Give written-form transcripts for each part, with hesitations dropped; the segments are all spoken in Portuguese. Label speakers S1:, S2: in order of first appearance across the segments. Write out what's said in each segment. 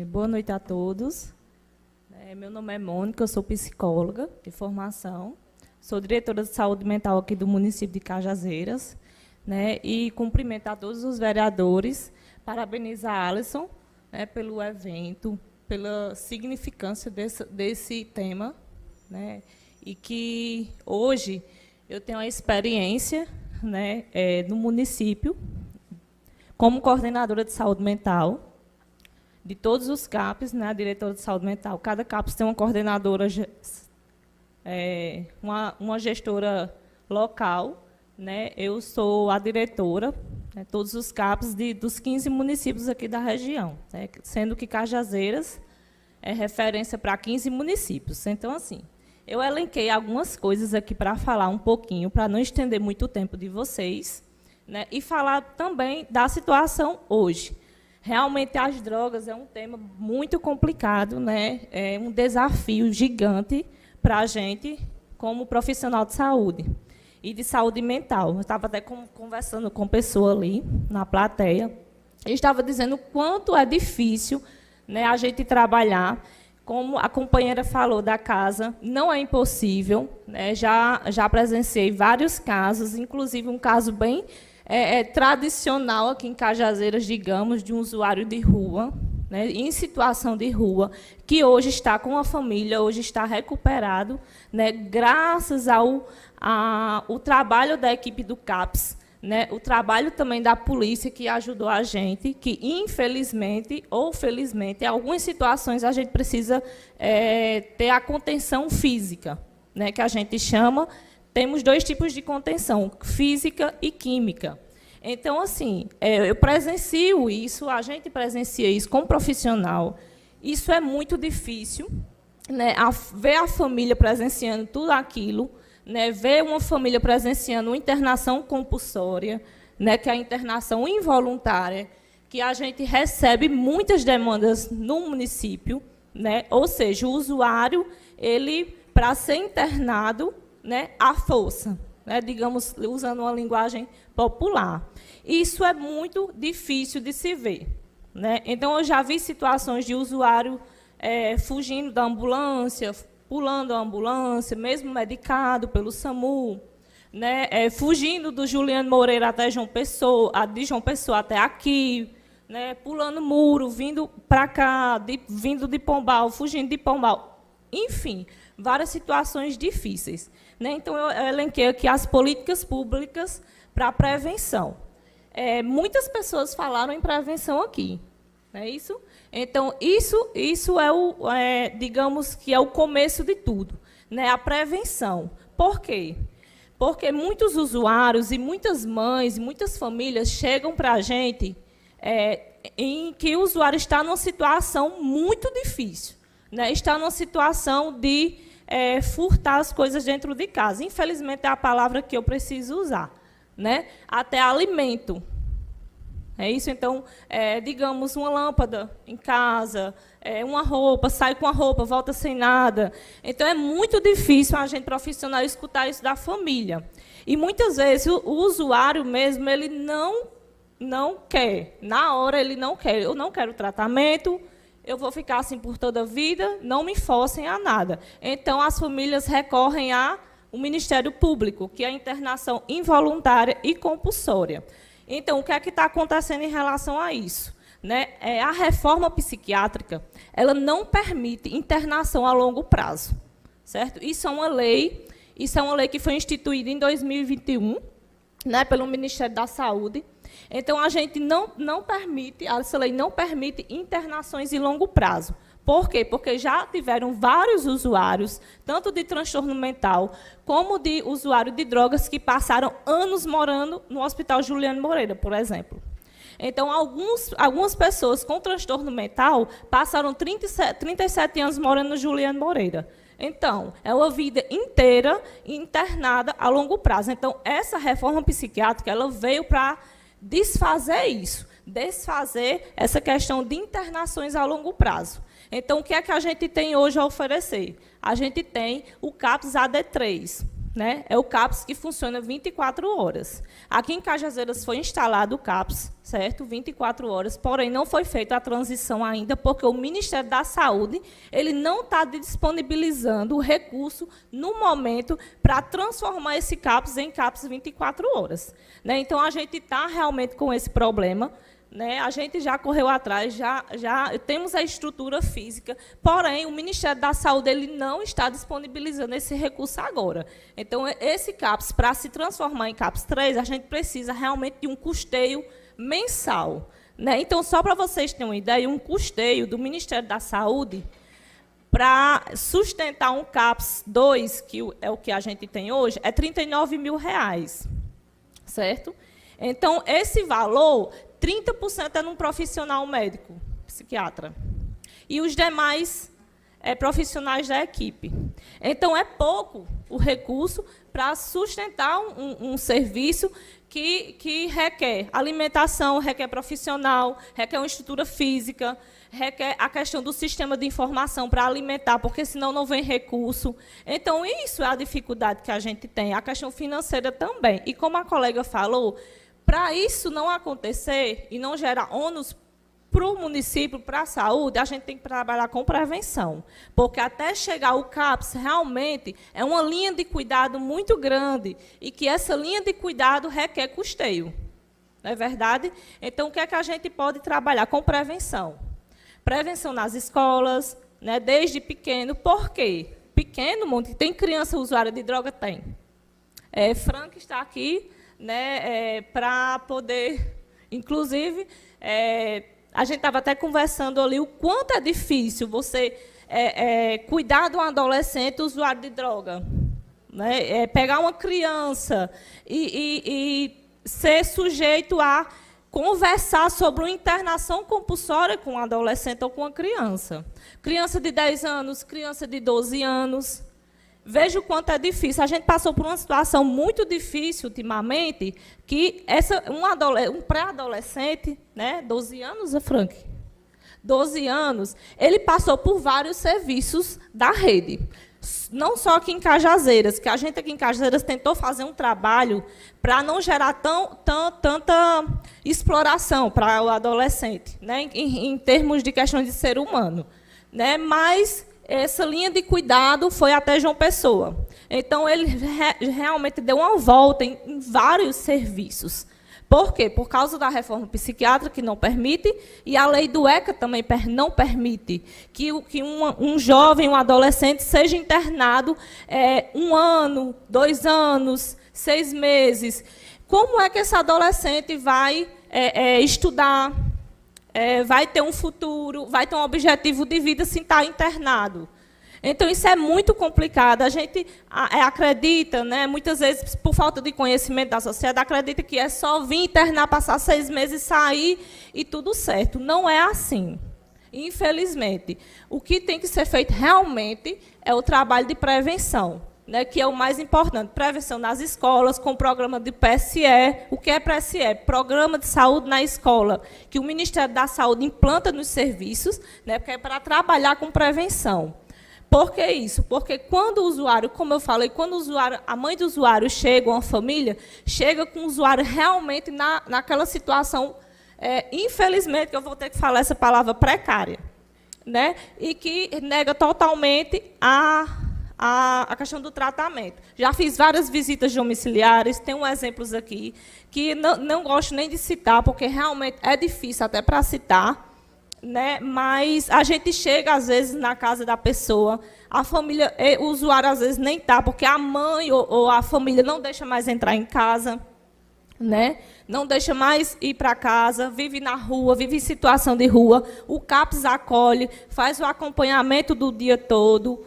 S1: Boa noite a todos. Meu nome é Mônica, eu sou psicóloga de formação, sou diretora de saúde mental aqui do município de Cajazeiras, e cumprimento a todos os vereadores, parabenizar a Alisson, pelo evento, pela significância desse tema, e que hoje eu tenho a experiência no município como coordenadora de saúde mental, de todos os CAPs, a diretora de saúde mental. Cada CAPs tem uma coordenadora, uma gestora local. Eu sou a diretora, todos os CAPs dos 15 municípios aqui da região, sendo que Cajazeiras é referência para 15 municípios. Então, assim, eu elenquei algumas coisas aqui para falar um pouquinho, para não estender muito o tempo de vocês, e falar também da situação hoje. Realmente, as drogas é um tema muito complicado, é um desafio gigante para a gente, como profissional de saúde e de saúde mental. Eu estava até conversando com pessoa ali, na plateia, e estava dizendo o quanto é difícil a gente trabalhar. Como a companheira falou da casa, não é impossível. Já presenciei vários casos, inclusive um caso bem tradicional aqui em Cajazeiras, digamos, de um usuário de rua, em situação de rua, que hoje está com a família, hoje está recuperado, graças ao trabalho da equipe do CAPS, o trabalho também da polícia, que ajudou a gente, que, infelizmente ou felizmente, em algumas situações a gente precisa ter a contenção física, que a gente chama. Temos dois tipos de contenção, física e química. Então, assim, eu presencio isso, a gente presencia isso como profissional. Isso é muito difícil, ver a família presenciando tudo aquilo, ver uma família presenciando uma internação compulsória, que é a internação involuntária, que a gente recebe muitas demandas no município, ou seja, o usuário, ele, para ser internado, à força, digamos, usando uma linguagem popular. Isso é muito difícil de se ver. Então, eu já vi situações de usuário fugindo da ambulância, pulando a ambulância, mesmo medicado pelo SAMU, fugindo do Juliano Moreira até João Pessoa, de João Pessoa até aqui, pulando muro, vindo para cá, vindo de Pombal, fugindo de Pombal. Enfim, várias situações difíceis. Então, eu elenquei aqui as políticas públicas para a prevenção. Muitas pessoas falaram em prevenção aqui, não é isso? Então, isso digamos que é o começo de tudo, a prevenção. Por quê? Porque muitos usuários e muitas mães e muitas famílias chegam para a gente em que o usuário está numa situação muito difícil, está numa situação de furtar as coisas dentro de casa. Infelizmente, é a palavra que eu preciso usar. Até alimento. É isso? Então, digamos, uma lâmpada em casa, uma roupa, sai com a roupa, volta sem nada. Então, é muito difícil a gente profissional escutar isso da família. E, muitas vezes, o usuário mesmo, ele não quer. Na hora, ele não quer. Eu não quero tratamento, eu vou ficar assim por toda a vida, não me forcem a nada. Então, as famílias recorrem ao Ministério Público, que é a internação involuntária e compulsória. Então, o que é que está acontecendo em relação a isso? A reforma psiquiátrica, ela não permite internação a longo prazo, certo? Isso é uma lei que foi instituída em 2021, pelo Ministério da Saúde. Então, a gente não permite, essa lei não permite internações em longo prazo. Por quê? Porque já tiveram vários usuários, tanto de transtorno mental, como de usuário de drogas, que passaram anos morando no Hospital Juliano Moreira, por exemplo. Então, algumas pessoas com transtorno mental passaram 37 anos morando no Juliano Moreira. Então, é uma vida inteira internada a longo prazo. Então, essa reforma psiquiátrica, ela veio para desfazer isso, desfazer essa questão de internações a longo prazo. Então, o que é que a gente tem hoje a oferecer? A gente tem o CAPS AD3, né? É o CAPS que funciona 24 horas. Aqui em Cajazeiras foi instalado o CAPS, certo? 24 horas, porém não foi feita a transição ainda, porque o Ministério da Saúde ele não está disponibilizando o recurso no momento para transformar esse CAPS em CAPS 24 horas. Né? Então, a gente está realmente com esse problema. Né, a gente já correu atrás, já temos a estrutura física, porém, o Ministério da Saúde ele não está disponibilizando esse recurso agora. Então, esse CAPS, para se transformar em CAPS 3, a gente precisa realmente de um custeio mensal. Né? Então, só para vocês terem uma ideia, um custeio do Ministério da Saúde, para sustentar um CAPS 2, que é o que a gente tem hoje, é R$ 39 mil, certo? Então, esse valor, 30% é num profissional médico, psiquiatra, e os demais profissionais da equipe. Então, é pouco o recurso para sustentar um serviço que requer alimentação, requer profissional, requer uma estrutura física, requer a questão do sistema de informação para alimentar, porque senão não vem recurso. Então, isso é a dificuldade que a gente tem, a questão financeira também. E como a colega falou, para isso não acontecer e não gerar ônus para o município, para a saúde, a gente tem que trabalhar com prevenção. Porque até chegar o CAPS, realmente, é uma linha de cuidado muito grande e que essa linha de cuidado requer custeio. Não é verdade? Então, o que é que a gente pode trabalhar? Com prevenção. Prevenção nas escolas, né, desde pequeno. Por quê? Pequeno, monte, tem criança usuária de droga? Tem. Frank está aqui, né, para poder, inclusive, a gente estava até conversando ali o quanto é difícil você cuidar de um adolescente usuário de droga, né, pegar uma criança e ser sujeito a conversar sobre uma internação compulsória com um adolescente ou com uma criança. Criança de 10 anos, criança de 12 anos. Veja o quanto é difícil. A gente passou por uma situação muito difícil ultimamente, que um pré-adolescente, né, 12 anos, Frank? 12 anos, ele passou por vários serviços da rede. Não só aqui em Cajazeiras, que a gente aqui em Cajazeiras tentou fazer um trabalho para não gerar tanta exploração para o adolescente, né, em termos de questão de ser humano. Né, mas essa linha de cuidado foi até João Pessoa. Então, ele realmente deu uma volta em vários serviços. Por quê? Por causa da reforma psiquiátrica, que não permite, e a lei do ECA também não permite que um jovem, um adolescente, seja internado 1 ano, 2 anos, 6 meses. Como é que esse adolescente vai estudar, vai ter um futuro, vai ter um objetivo de vida sem estar internado? Então, isso é muito complicado. A gente acredita, né, muitas vezes, por falta de conhecimento da sociedade, acredita que é só vir internar, passar 6 meses, sair e tudo certo. Não é assim, infelizmente. O que tem que ser feito realmente é o trabalho de prevenção, né, que é o mais importante. Prevenção nas escolas, com o programa de PSE. O que é PSE? Programa de Saúde na Escola, que o Ministério da Saúde implanta nos serviços, né, porque é para trabalhar com prevenção. Por que isso? Porque quando o usuário, como eu falei, quando o usuário, a mãe do usuário chega, uma família, chega com o usuário realmente naquela situação, infelizmente, que eu vou ter que falar essa palavra, precária, né? E que nega totalmente a questão do tratamento. Já fiz várias visitas domiciliares, tenho exemplos aqui, que não gosto nem de citar, porque realmente é difícil até para citar, né? Mas a gente chega, às vezes, na casa da pessoa, a família, o usuário, às vezes, nem está, porque a mãe ou a família não deixa mais entrar em casa, né? Não deixa mais ir para casa, vive na rua, vive em situação de rua. O CAPS acolhe, faz o acompanhamento do dia todo,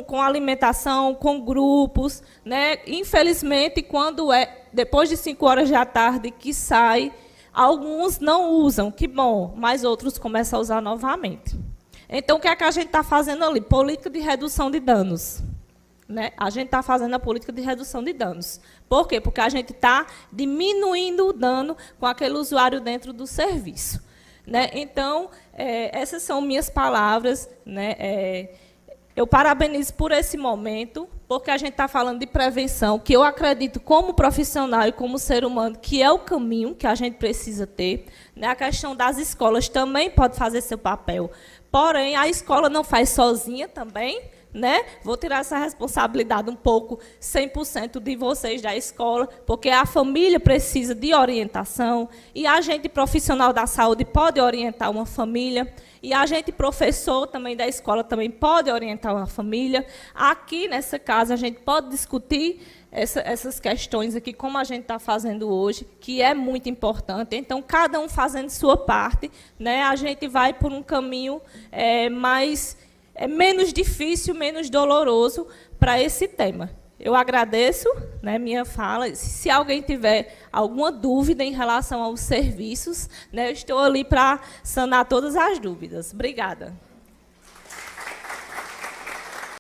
S1: com alimentação, com grupos, né? Infelizmente, quando depois de 5 horas da tarde que sai, alguns não usam, que bom, mas outros começam a usar novamente. Então, o que é que a gente está fazendo ali? Política de redução de danos. Né? A gente está fazendo a política de redução de danos. Por quê? Porque a gente está diminuindo o dano com aquele usuário dentro do serviço. Né? Então, essas são minhas palavras. Né? Eu parabenizo por esse momento, porque a gente está falando de prevenção, que eu acredito como profissional e como ser humano que é o caminho que a gente precisa ter. Né? A questão das escolas também pode fazer seu papel. Porém, a escola não faz sozinha também. Né? Vou tirar essa responsabilidade um pouco, 100% de vocês da escola, porque a família precisa de orientação, e a gente profissional da saúde pode orientar uma família, e a gente professor também da escola também pode orientar uma família. Aqui, nessa casa, a gente pode discutir essas questões aqui, como a gente está fazendo hoje, que é muito importante. Então, cada um fazendo sua parte, né, a gente vai por um caminho menos difícil, menos doloroso para esse tema. Eu agradeço, né, minha fala. Se alguém tiver alguma dúvida em relação aos serviços, né, eu estou ali para sanar todas as dúvidas. Obrigada.